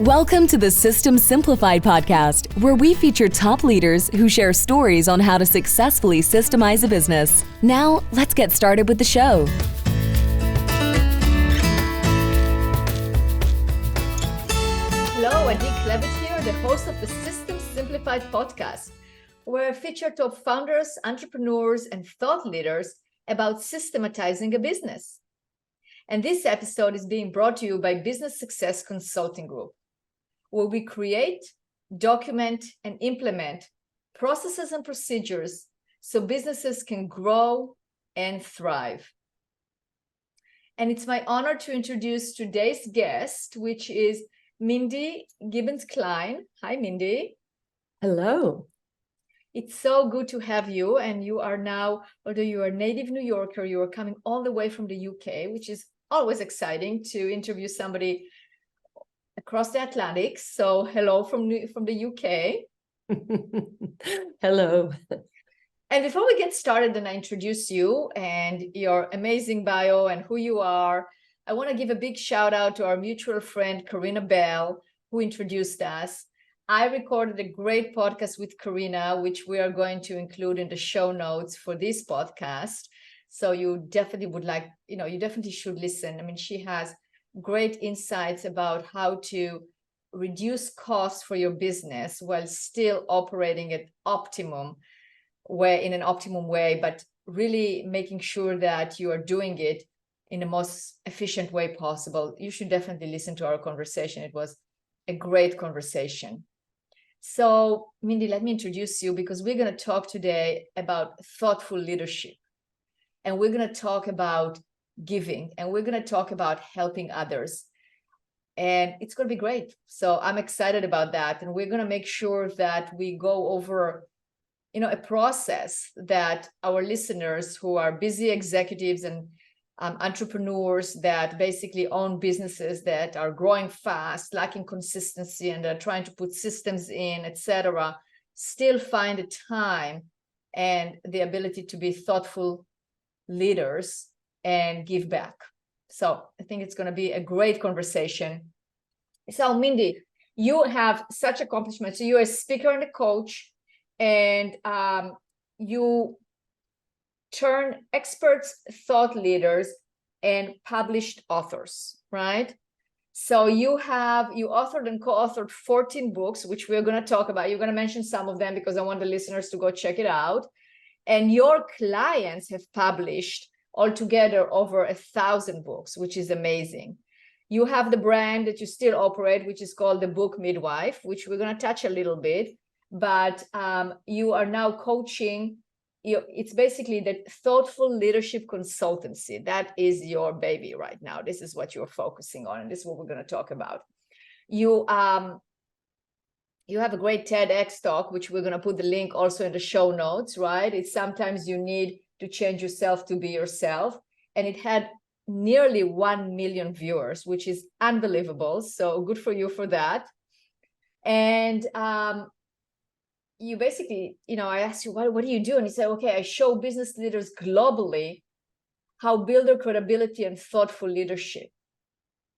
Welcome to the System Simplified podcast, where we feature top leaders who share stories on how to successfully systemize a business. Now, let's get started with the show. Hello, Adi Klevit here, the host of the System Simplified podcast, where I feature top founders, entrepreneurs, and thought leaders about systematizing a business. And this episode is being brought to you by Business Success Consulting Group, where we create, document, and implement processes and procedures so businesses can grow and thrive. And it's my honor to introduce today's guest, which is Mindy Gibbins-Klein. Hi, Mindy. Hello. It's so good to have you. And you are now, although you are a native New Yorker, you are coming all the way from the UK, which is always exciting to interview somebody across the Atlantic. So hello from the UK. Hello. And before we get started and I introduce you and your amazing bio and who you are, I want to give a big shout out to our mutual friend, Karina Bell, who introduced us. I recorded a great podcast with Karina, which we are going to include in the show notes for this podcast. So you definitely you definitely should listen. I mean, she has great insights about how to reduce costs for your business while still operating at in an optimum way, but really making sure that you are doing it in the most efficient way possible. You should definitely listen to our conversation. It was a great conversation. So, Mindy, let me introduce you because we're going to talk today about thoughtful leadership. And we're going to talk about giving, and we're going to talk about helping others. And it's going to be great. So I'm excited about that. And we're going to make sure that we go over, a process that our listeners who are busy executives and entrepreneurs that basically own businesses that are growing fast, lacking consistency, and are trying to put systems in, etc., still find the time and the ability to be thoughtful leaders and give back. So I think it's going to be a great conversation. So Mindy, you have such accomplishments. So you're a speaker and a coach, and you turn experts, thought leaders, and published authors, right? So you authored and co-authored 14 books, which we're going to talk about. You're going to mention some of them because I want the listeners to go check it out. And your clients have published altogether over 1,000 books, which is amazing. You have the brand that you still operate, which is called the Book Midwife, which we're going to touch a little bit. But you are now coaching. It's basically the thoughtful leadership consultancy. That is your baby right now. This is what you're focusing on, and this is what we're going to talk about. You have a great TEDx talk, which we're going to put the link also in the show notes, right? It's sometimes you need to change yourself to be yourself. And it had nearly 1 million viewers, which is unbelievable. So good for you for that. And you basically, I asked you, what do you do? And you said, okay, I show business leaders globally how build their credibility and thoughtful leadership.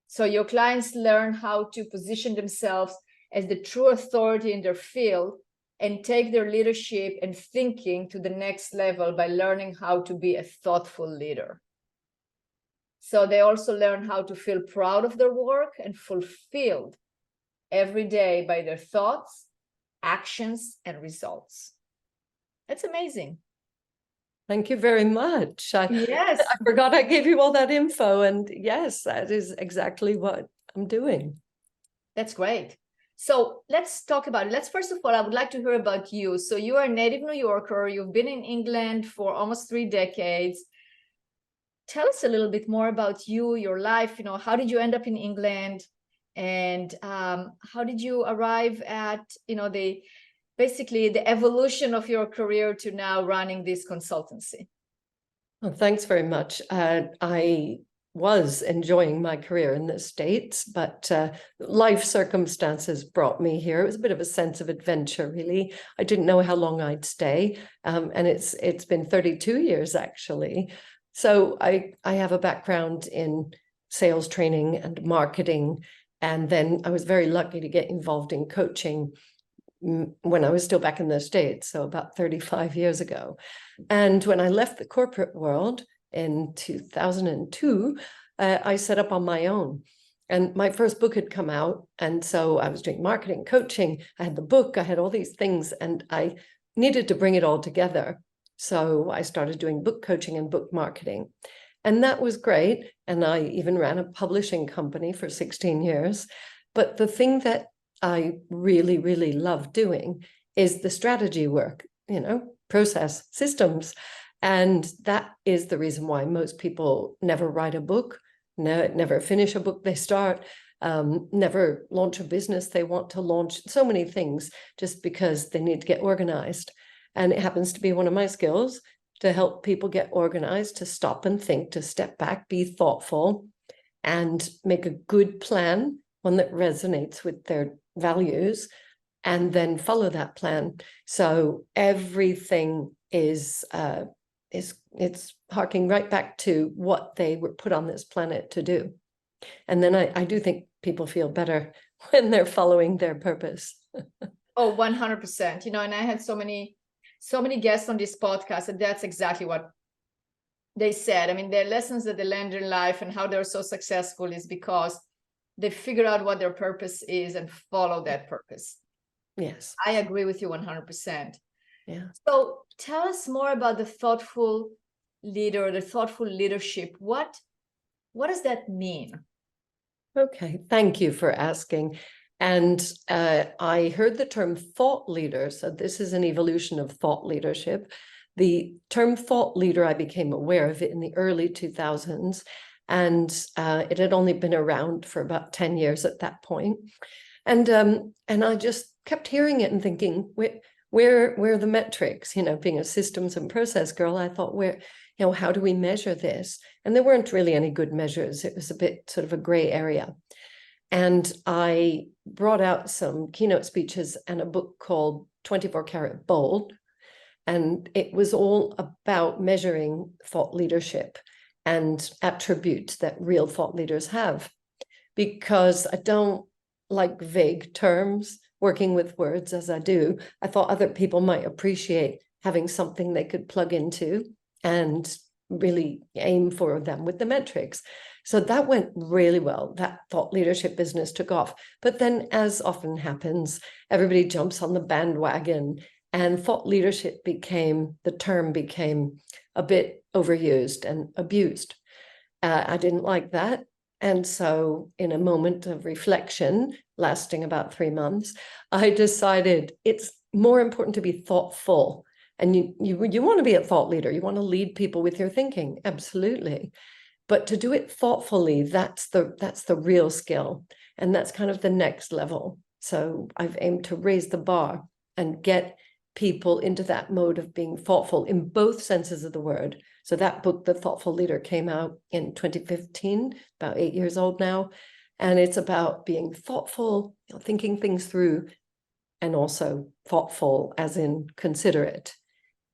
So your clients learn how to position themselves as the true authority in their field and take their leadership and thinking to the next level by learning how to be a thoughtful leader. So they also learn how to feel proud of their work and fulfilled every day by their thoughts, actions, and results. That's amazing. Thank you very much. Yes. I forgot I gave you all that info. And yes, that is exactly what I'm doing. That's great. So let's talk about it. First of all, I would like to hear about you. So you are a native New Yorker. You've been in England for almost 3 decades. Tell us a little bit more about you, your life. How did you end up in England? And how did you arrive at, basically the evolution of your career to now running this consultancy? Well, thanks very much. I was enjoying my career in the States, but life circumstances brought me here. It was a bit of a sense of adventure, really. I didn't know how long I'd stay, and it's been 32 years, actually. So I have a background in sales training and marketing, And then I was very lucky to get involved in coaching when I was still back in the States, so about 35 years ago. And when I left the corporate world in 2002, I set up on my own. And my first book had come out. And so I was doing marketing, coaching. I had the book, I had all these things, and I needed to bring it all together. So I started doing book coaching and book marketing. And that was great. And I even ran a publishing company for 16 years. But the thing that I really, really love doing is the strategy work, process, systems. And that is the reason why most people never write a book, never finish a book they start, never launch a business they want to launch, so many things, just because they need to get organized. And it happens to be one of my skills to help people get organized, to stop and think, to step back, be thoughtful, and make a good plan, one that resonates with their values, and then follow that plan. So everything is it's harking right back to what they were put on this planet to do. And then I do think people feel better when they're following their purpose. Oh, 100%. And I had so many guests on this podcast, and that's exactly what they said. I mean, their lessons that they learned in life and how they're so successful is because they figure out what their purpose is and follow that purpose. Yes. I agree with you 100%. Yeah. So tell us more about the thoughtful leader, the thoughtful leadership. What does that mean? Okay, thank you for asking. And I heard the term thought leader. So this is an evolution of thought leadership. The term thought leader, I became aware of it in the early 2000s. And it had only been around for about 10 years at that point. And I just kept hearing it and thinking, where are the metrics? Being a systems and process girl, I thought, how do we measure this? And there weren't really any good measures. It was a bit sort of a gray area. And I brought out some keynote speeches and a book called 24 Karat Bold. And it was all about measuring thought leadership and attributes that real thought leaders have. Because I don't like vague terms, working with words as I do. I thought other people might appreciate having something they could plug into and really aim for them with the metrics. So that went really well. That thought leadership business took off. But then, as often happens, everybody jumps on the bandwagon, and thought leadership the term became a bit overused and abused. I didn't like that. And so in a moment of reflection, lasting about 3 months, I decided it's more important to be thoughtful. And you want to be a thought leader. You want to lead people with your thinking. Absolutely. But to do it thoughtfully, that's the real skill. And that's kind of the next level. So I've aimed to raise the bar and get people into that mode of being thoughtful in both senses of the word. So that book, The Thoughtful Leader, came out in 2015, about 8 years old now. And it's about being thoughtful, thinking things through, and also thoughtful as in considerate.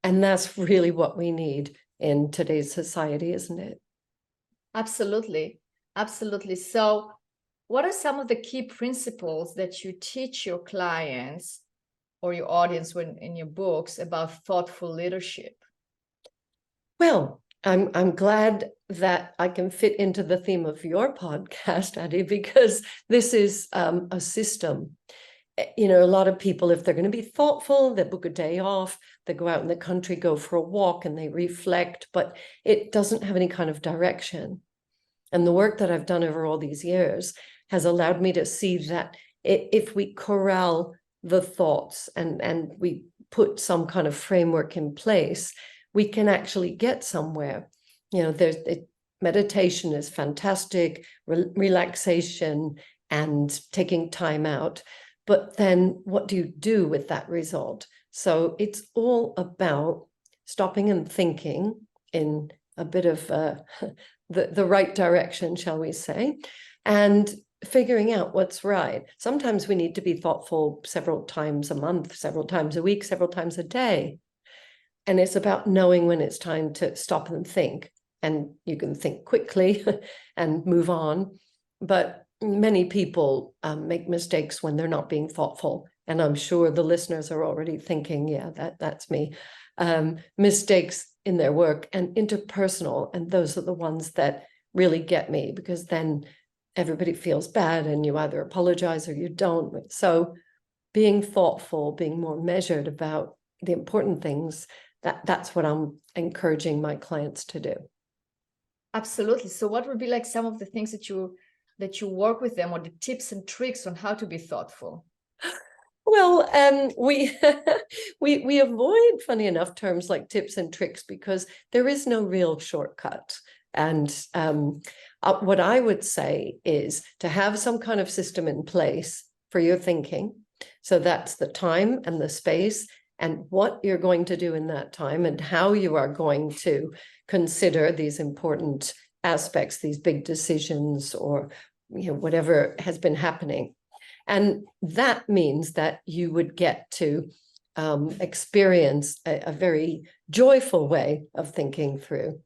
And that's really what we need in today's society, isn't it? Absolutely. Absolutely. So what are some of the key principles that you teach your clients or your audience when in your books about thoughtful leadership? Well, I'm glad that I can fit into the theme of your podcast, Addie, because this is a system. A lot of people, if they're going to be thoughtful, they book a day off, they go out in the country, go for a walk, and they reflect, but it doesn't have any kind of direction. And the work that I've done over all these years has allowed me to see that if we corral the thoughts and we put some kind of framework in place, we can actually get somewhere. Meditation is fantastic, relaxation and taking time out. But then what do you do with that result? So it's all about stopping and thinking in a bit of the right direction, shall we say, and figuring out what's right. Sometimes we need to be thoughtful several times a month, several times a week, several times a day. And it's about knowing when it's time to stop and think. And you can think quickly and move on. But many people make mistakes when they're not being thoughtful. And I'm sure the listeners are already thinking, yeah, that's me. Mistakes in their work and interpersonal. And those are the ones that really get me, because then everybody feels bad and you either apologize or you don't. So being thoughtful, being more measured about the important things, that's what I'm encouraging my clients to do. Absolutely. So what would be like some of the things that you work with them, or the tips and tricks on how to be thoughtful? Well, we we avoid, funny enough, terms like tips and tricks because there is no real shortcut. And what I would say is to have some kind of system in place for your thinking. So that's the time and the space and what you're going to do in that time and how you are going to consider these important aspects, these big decisions, or whatever has been happening. And that means that you would get to experience a very joyful way of thinking through.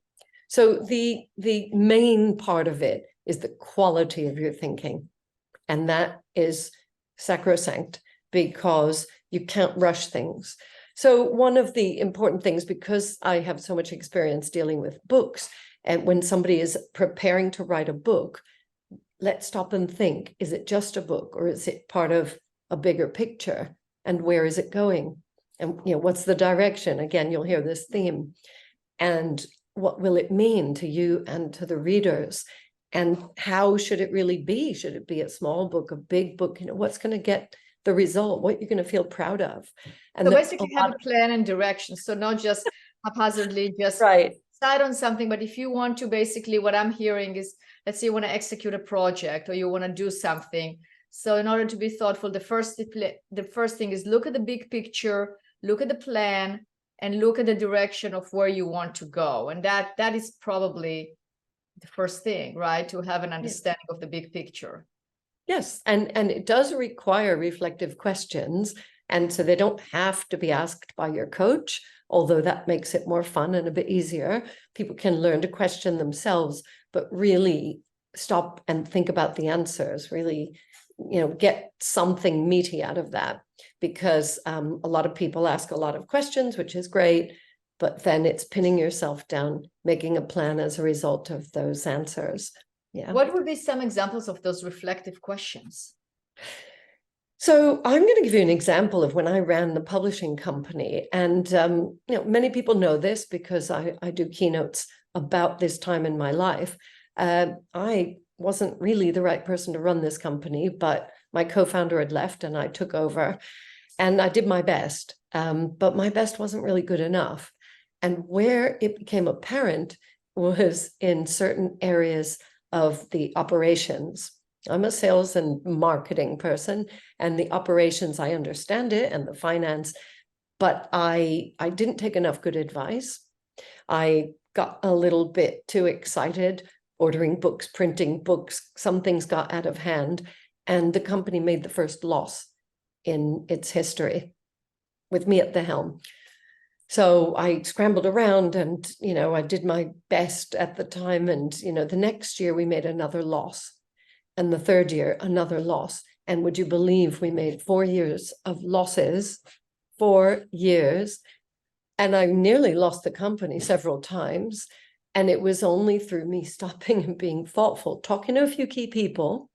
So the main part of it is the quality of your thinking. And that is sacrosanct because you can't rush things. So one of the important things, because I have so much experience dealing with books, and when somebody is preparing to write a book, let's stop and think, is it just a book or is it part of a bigger picture? And where is it going? And what's the direction? Again, you'll hear this theme. And what will it mean to you and to the readers? And how should it really be? Should it be a small book, a big book? What's going to get the result? What you're going to feel proud of? And so basically have a plan and direction. So not just haphazardly just decide on something, but if you want to, basically what I'm hearing is, let's say you want to execute a project or you want to do something. So in order to be thoughtful, the first thing is look at the big picture, look at the plan, and look at the direction of where you want to go. And that is probably the first thing, right? To have an understanding of the big picture. Yes, and it does require reflective questions. And so they don't have to be asked by your coach, although that makes it more fun and a bit easier. People can learn to question themselves, but really stop and think about the answers, really, get something meaty out of that. Because a lot of people ask a lot of questions, which is great, but then it's pinning yourself down, making a plan as a result of those answers. Yeah. What would be some examples of those reflective questions? So I'm going to give you an example of when I ran the publishing company. And, many people know this because I do keynotes about this time in my life. I wasn't really the right person to run this company, but my co-founder had left and I took over and I did my best. But my best wasn't really good enough. And where it became apparent was in certain areas of the operations. I'm a sales and marketing person, and the operations, I understand it, and the finance, but I didn't take enough good advice. I got a little bit too excited, ordering books, printing books. Some things got out of hand, and the company made the first loss in its history with me at the helm. So I scrambled around and, I did my best at the time. And, the next year we made another loss. And the third year, another loss. And would you believe we made 4 years of losses, 4 years. And I nearly lost the company several times. And it was only through me stopping and being thoughtful, talking to a few key people,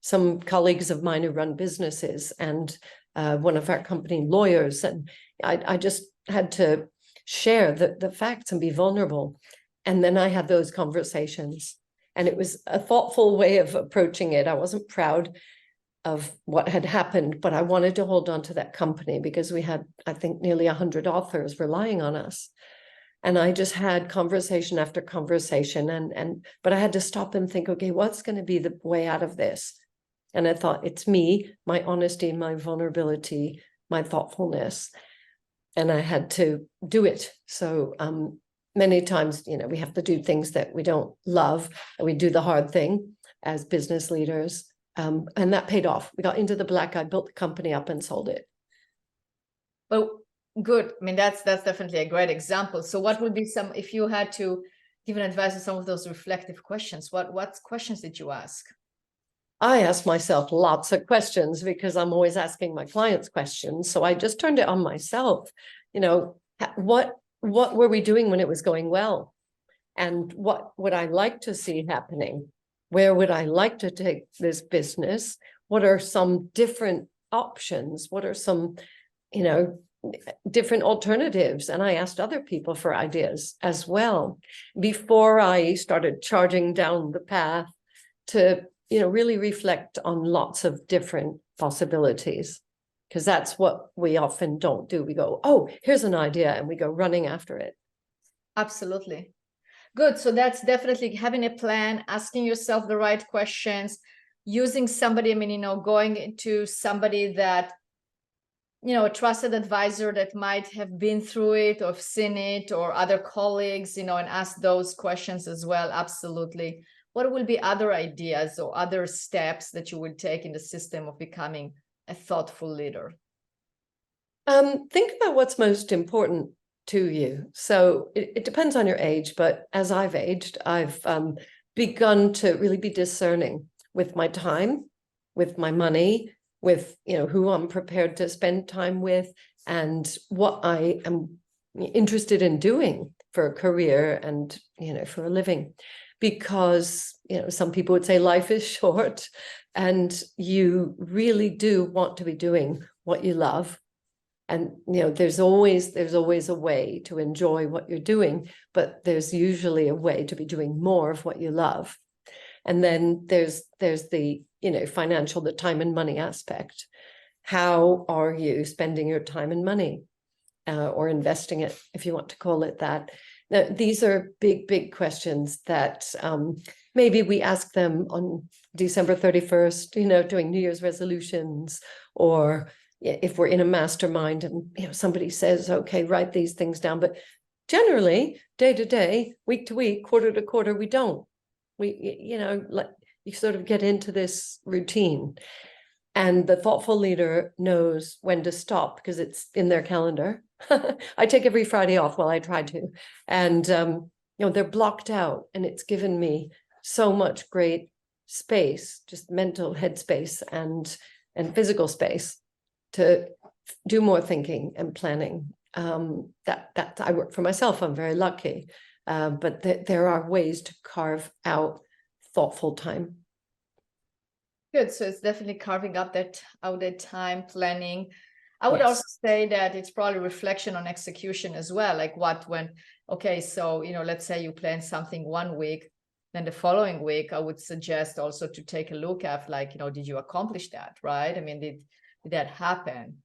some colleagues of mine who run businesses and one of our company lawyers. And I just had to share the facts and be vulnerable. And then I had those conversations. And it was a thoughtful way of approaching it. I wasn't proud of what had happened, but I wanted to hold on to that company because we had, I think, nearly 100 authors relying on us. And I just had conversation after conversation. But I had to stop and think, okay, what's going to be the way out of this? And I thought, it's me, my honesty, my vulnerability, my thoughtfulness. And I had to do it. So many times, we have to do things that we don't love, and we do the hard thing as business leaders. And that paid off. We got into the black. I built the company up and sold it. Well, good. I mean, that's definitely a great example. So what would be some, if you had to give an advice on some of those reflective questions, what questions did you ask? I ask myself lots of questions because I'm always asking my clients questions. So I just turned it on myself. You know, what were we doing when it was going well? And what would I like to see happening? Where would I like to take this business? What are some different options? What are some, you know, different alternatives? And I asked other people for ideas as well before I started charging down the path to, you know, really reflect on lots of different possibilities, because that's what we often don't do. We go, oh, here's an idea, and we go running after it. Absolutely. Good. So that's definitely having a plan, asking yourself the right questions, using somebody, I mean, you know, going into somebody that, you know, a trusted advisor that might have been through it or seen it, or other colleagues, you know, and ask those questions as well. Absolutely. What will be other ideas or other steps that you will take in the system of becoming a thoughtful leader? Think about what's most important to you. So it depends on your age, but as I've aged, I've begun to really be discerning with my time, with my money, with, you know, who I'm prepared to spend time with, and what I am interested in doing for a career and, you know, for a living. Because, you know, some people would say life is short, and you really do want to be doing what you love. And, you know, there's always a way to enjoy what you're doing, but there's usually a way to be doing more of what you love. And then there's the, you know, financial, the time and money aspect. How are you spending your time and money, or investing it, if you want to call it that? Now, these are big questions that maybe we ask them on December 31st, you know, doing New Year's resolutions, or if we're in a mastermind and, you know, somebody says, okay, write these things down. But generally, day to day, week to week, quarter to quarter, we don't. We, you know, like, you sort of get into this routine. And the thoughtful leader knows when to stop because it's in their calendar. I take every Friday off. Well, I try to. And, you know, they're blocked out, and it's given me so much great space, just mental headspace and physical space to do more thinking and planning. That I work for myself. I'm very lucky. But there are ways to carve out thoughtful time. Good. So it's definitely carving up that time, planning. I would also say that it's probably reflection on execution as well. Like okay, so, you know, let's say you plan something one week, then the following week, I would suggest also to take a look at, like, you know, did you accomplish that, right? I mean, did that happen?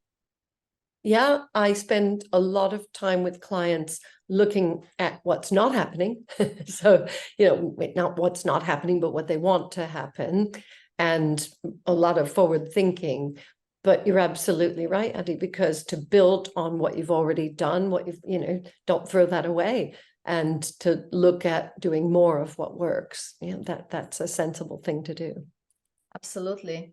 Yeah, I spend a lot of time with clients looking at what's not happening. So, you know, not what's not happening, but what they want to happen, and a lot of forward thinking. But you're absolutely right, Adi, because to build on what you've already done, you know, don't throw that away, and to look at doing more of what works. You know, that's a sensible thing to do. Absolutely.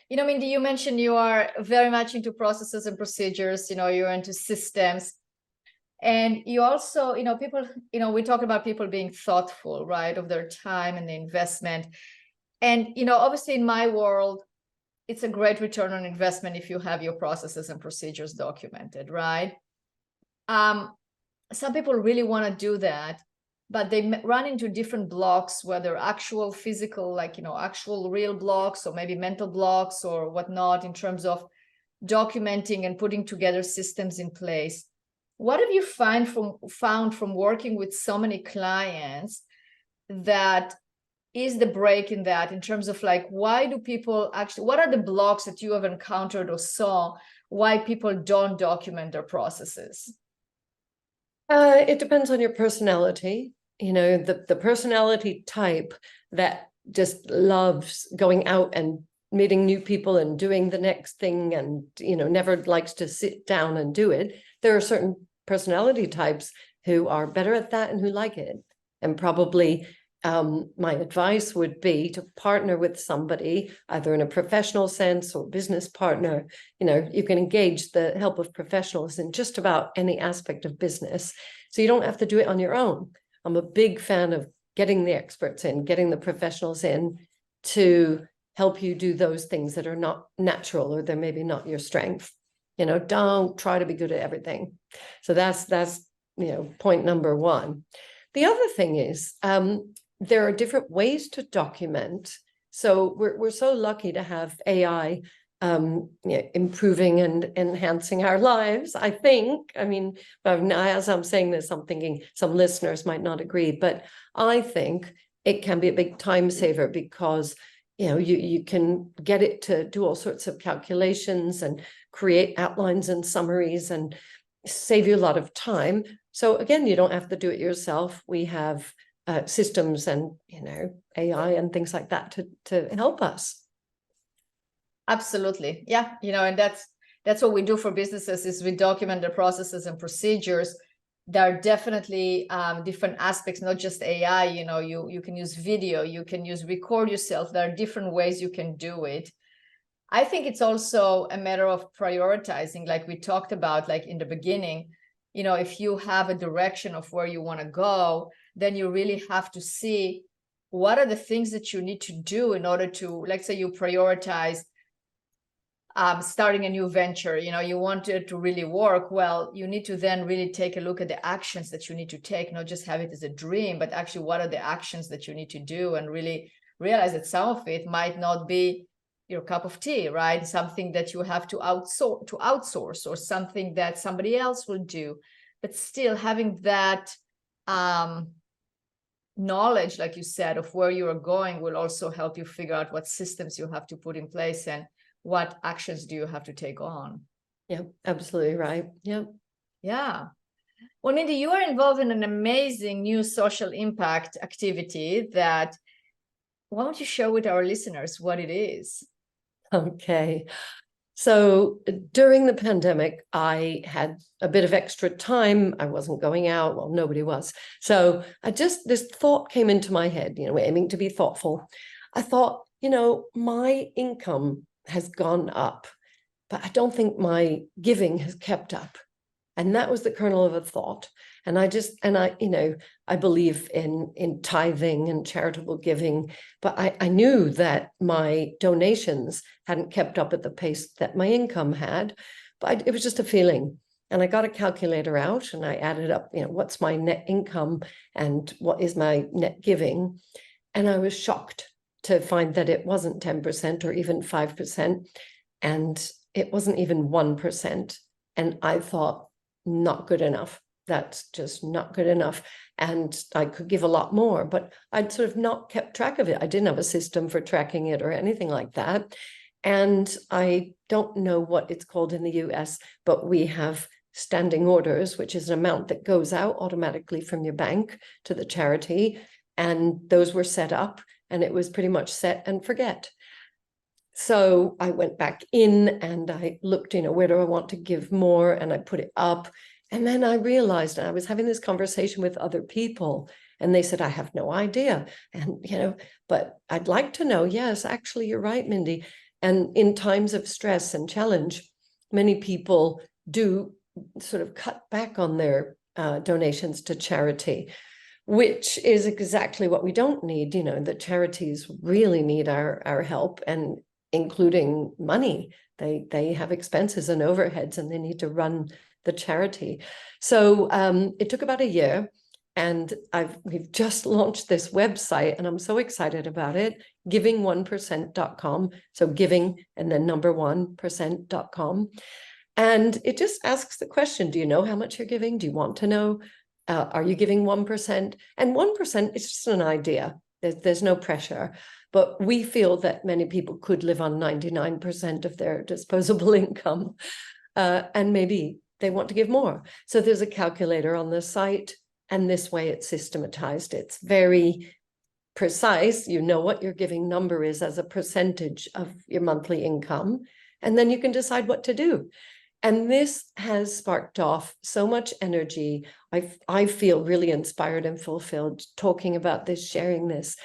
You know, Mindy, you mentioned you are very much into processes and procedures, you know, you're into systems. And you also, you know, people, you know, we talk about people being thoughtful, right, of their time and the investment. And, you know, obviously in my world, it's a great return on investment if you have your processes and procedures documented, right? Some people really want to do that, but they run into different blocks, whether actual physical, like, you know, actual real blocks, or maybe mental blocks or whatnot, in terms of documenting and putting together systems in place. What have you found from working with so many clients that is the break in that, in terms of, like, why do people actually, what are the blocks that you have encountered or saw why people don't document their processes? It depends on your personality. You know, the personality type that just loves going out and meeting new people and doing the next thing, and, you know, never likes to sit down and do it. There are certain personality types who are better at that and who like it. And probably my advice would be to partner with somebody, either in a professional sense or business partner. You know, you can engage the help of professionals in just about any aspect of business. So you don't have to do it on your own. I'm a big fan of getting the experts in, getting the professionals in to help you do those things that are not natural, or they're maybe not your strength. Don't try to be good at everything. So that's point number one. The other thing is, there are different ways to document. So we're so lucky to have AI improving and enhancing our lives, I think. I mean, as I'm saying this, I'm thinking some listeners might not agree, but I think it can be a big time saver, because you can get it to do all sorts of calculations and create outlines and summaries and save you a lot of time. So again, you don't have to do it yourself. We have systems and AI and things like that to help us. Absolutely. Yeah. And that's what we do for businesses, is we document the processes and procedures. There are definitely different aspects, not just AI. You can use video, you can record yourself. There are different ways you can do it. I think it's also a matter of prioritizing, like we talked about, like in the beginning. If you have a direction of where you want to go, then you really have to see what are the things that you need to do in order to, let's say you prioritize starting a new venture, you want it to really work. Well, you need to then really take a look at the actions that you need to take, not just have it as a dream, but actually what are the actions that you need to do, and really realize that some of it might not be your cup of tea, right? Something that you have to outsource, or something that somebody else will do. But still having that knowledge, like you said, of where you are going will also help you figure out what systems you have to put in place and what actions do you have to take on. Yeah, absolutely right. Yeah. Yeah. Well, Mindy, you are involved in an amazing new social impact activity that, why don't you share with our listeners what it is? Okay. So during the pandemic, I had a bit of extra time. I wasn't going out. Well, nobody was. So this thought came into my head, we're aiming to be thoughtful. I thought, my income has gone up, but I don't think my giving has kept up. And that was the kernel of a thought. And I believe in tithing and charitable giving, but I knew that my donations hadn't kept up at the pace that my income had, but it was just a feeling. And I got a calculator out and I added up, what's my net income and what is my net giving? And I was shocked to find that it wasn't 10% or even 5%. And it wasn't even 1%. And I thought, not good enough. That's just not good enough. And I could give a lot more, but I'd sort of not kept track of it. I didn't have a system for tracking it or anything like that. And I don't know what it's called in the US, but we have standing orders, which is an amount that goes out automatically from your bank to the charity. And those were set up, and it was pretty much set and forget. So I went back in and I looked, where do I want to give more? And I put it up. And then I realized, and I was having this conversation with other people, and they said, I have no idea. And, but I'd like to know. Yes, actually, you're right, Mindy. And in times of stress and challenge, many people do sort of cut back on their donations to charity, which is exactly what we don't need. The charities really need our help, and including money. They have expenses and overheads, and they need to run the charity. So it took about a year, and we've just launched this website, and I'm so excited about it, giving1%.com. So giving and then number 1%.com. And it just asks the question, do you know how much you're giving? Do you want to know? Are you giving 1%? And 1% is just an idea. There's no pressure. But we feel that many people could live on 99% of their disposable income, and maybe they want to give more. So there's a calculator on the site, and this way it's systematized. It's very precise. You know what your giving number is as a percentage of your monthly income, and then you can decide what to do. And this has sparked off so much energy. I feel really inspired and fulfilled talking about this, sharing this.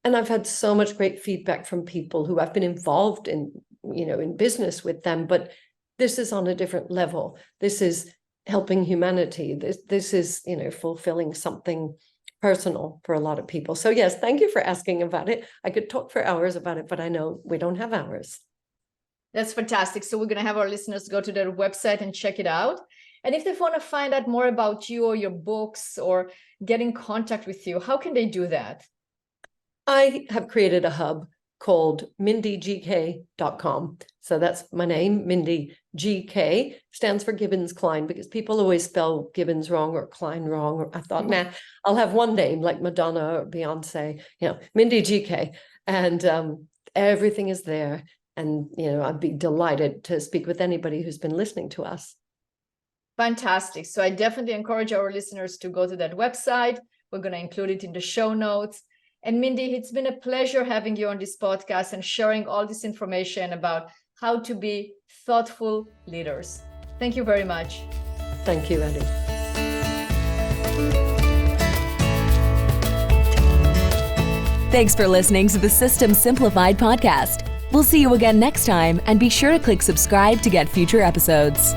And I've had so much great feedback from people who have been involved in, in business with them, but this is on a different level. This is helping humanity. This is, fulfilling something personal for a lot of people. So yes, thank you for asking about it. I could talk for hours about it, but I know we don't have hours. That's fantastic. So we're going to have our listeners go to their website and check it out. And if they want to find out more about you or your books or get in contact with you, how can they do that? I have created a hub called mindygk.com. So that's my name, Mindy GK, stands for Gibbins-Klein, because people always spell Gibbons wrong or Klein wrong. Or I thought, nah, I'll have one name like Madonna or Beyonce, Mindy GK. And everything is there. And, I'd be delighted to speak with anybody who's been listening to us. Fantastic. So I definitely encourage our listeners to go to that website. We're going to include it in the show notes. And Mindy, it's been a pleasure having you on this podcast and sharing all this information about how to be thoughtful leaders. Thank you very much. Thank you, Eddie. Thanks for listening to the System Simplified podcast. We'll see you again next time, and be sure to click subscribe to get future episodes.